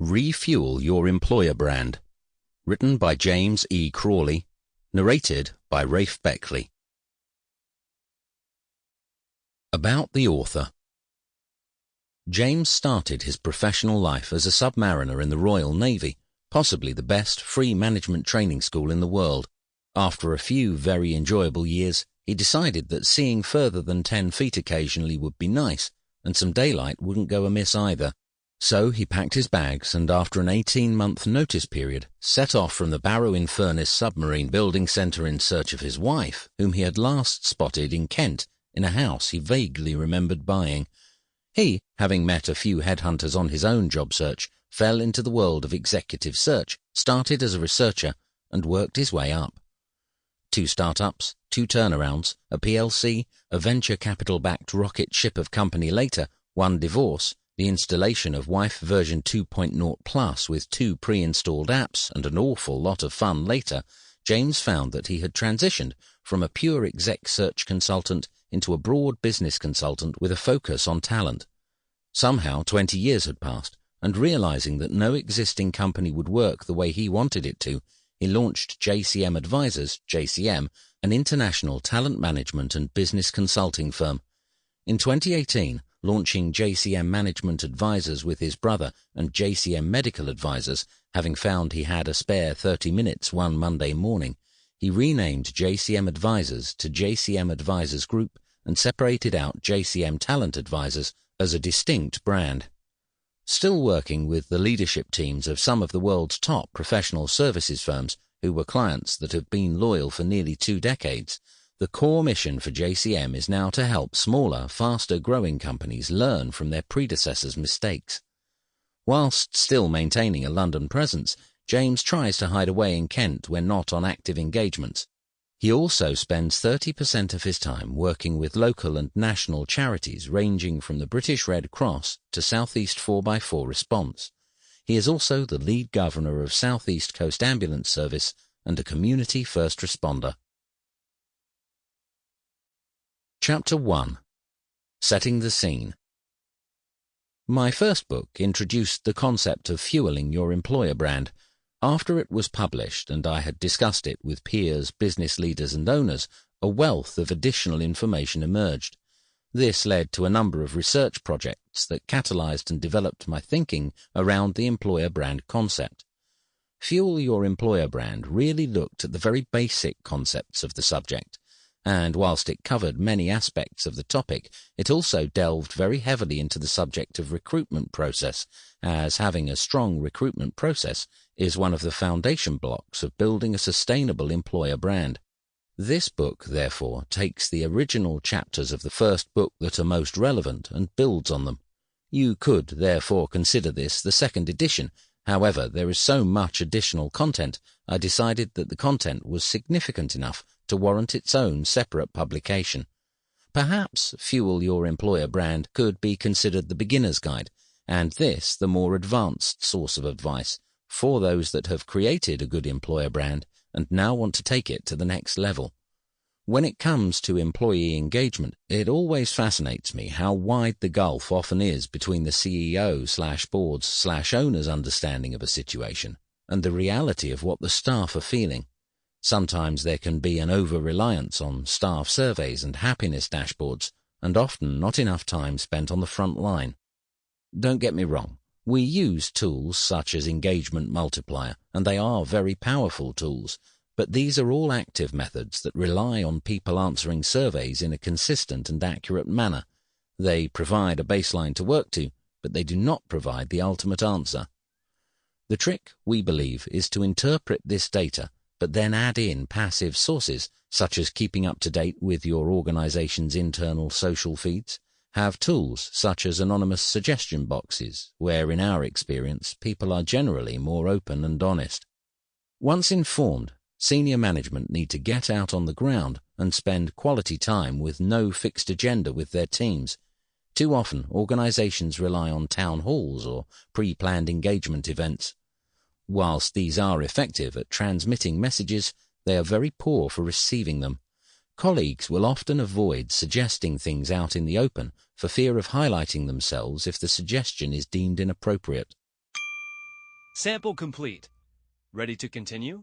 Refuel Your Employer Brand. Written by James E. Crawley. Narrated by Rafe Beckly. About the author. James started his professional life as a submariner in the Royal Navy, possibly the best free management training school in the world. After a few very enjoyable years, he decided that seeing further than 10 feet occasionally would be nice, and some daylight wouldn't go amiss either. So he packed his bags and after an 18-month notice period, set off from the Barrow-in-Furness submarine building centre in search of his wife, whom he had last spotted in Kent in a house he vaguely remembered buying. He, having met a few headhunters on his own job search, fell into the world of executive search, started as a researcher, and worked his way up. 2 startups, 2 turnarounds, a PLC, a venture capital-backed rocket ship of company later, 1 divorce, the installation of Wife version 2.0 Plus with 2 pre-installed apps and an awful lot of fun later, James found that he had transitioned from a pure exec search consultant into a broad business consultant with a focus on talent. Somehow 20 years had passed, and realizing that no existing company would work the way he wanted it to, he launched JCM Advisors, JCM, an international talent management and business consulting firm. In 2018, launching JCM Management Advisors with his brother and JCM Medical Advisors, having found he had a spare 30 minutes one Monday morning, he renamed JCM Advisors to JCM Advisors Group and separated out JCM Talent Advisors as a distinct brand. Still working with the leadership teams of some of the world's top professional services firms who were clients that have been loyal for nearly 2 decades, the core mission for JCM is now to help smaller, faster-growing companies learn from their predecessors' mistakes. Whilst still maintaining a London presence, James tries to hide away in Kent when not on active engagements. He also spends 30% of his time working with local and national charities ranging from the British Red Cross to South East 4x4 Response. He is also the lead governor of South East Coast Ambulance Service and a community first responder. Chapter 1. Setting the Scene. My first book introduced the concept of fueling your employer brand. After it was published and I had discussed it with peers, business leaders and owners, a wealth of additional information emerged. This led to a number of research projects that catalyzed and developed my thinking around the employer brand concept. Fuel Your Employer Brand really looked at the very basic concepts of the subject, and whilst it covered many aspects of the topic, it also delved very heavily into the subject of recruitment process, as having a strong recruitment process is one of the foundation blocks of building a sustainable employer brand. This book, therefore, takes the original chapters of the first book that are most relevant and builds on them. You could, therefore, consider this the second edition. However, there is so much additional content, I decided that the content was significant enough to warrant its own separate publication. Perhaps Fuel Your Employer Brand could be considered the beginner's guide, and this the more advanced source of advice for those that have created a good employer brand and now want to take it to the next level. When it comes to employee engagement, it always fascinates me how wide the gulf often is between the CEO/boards/owners' understanding of a situation and the reality of what the staff are feeling. Sometimes there can be an over-reliance on staff surveys and happiness dashboards, and often not enough time spent on the front line. Don't get me wrong, we use tools such as Engagement Multiplier, and they are very powerful tools, but these are all active methods that rely on people answering surveys in a consistent and accurate manner. They provide a baseline to work to, but they do not provide the ultimate answer. The trick, we believe, is to interpret this data but then add in passive sources, such as keeping up to date with your organization's internal social feeds, have tools such as anonymous suggestion boxes, where in our experience people are generally more open and honest. Once informed, senior management need to get out on the ground and spend quality time with no fixed agenda with their teams. Too often, organizations rely on town halls or pre-planned engagement events. Whilst these are effective at transmitting messages, they are very poor for receiving them. Colleagues will often avoid suggesting things out in the open for fear of highlighting themselves if the suggestion is deemed inappropriate. Sample complete. Ready to continue?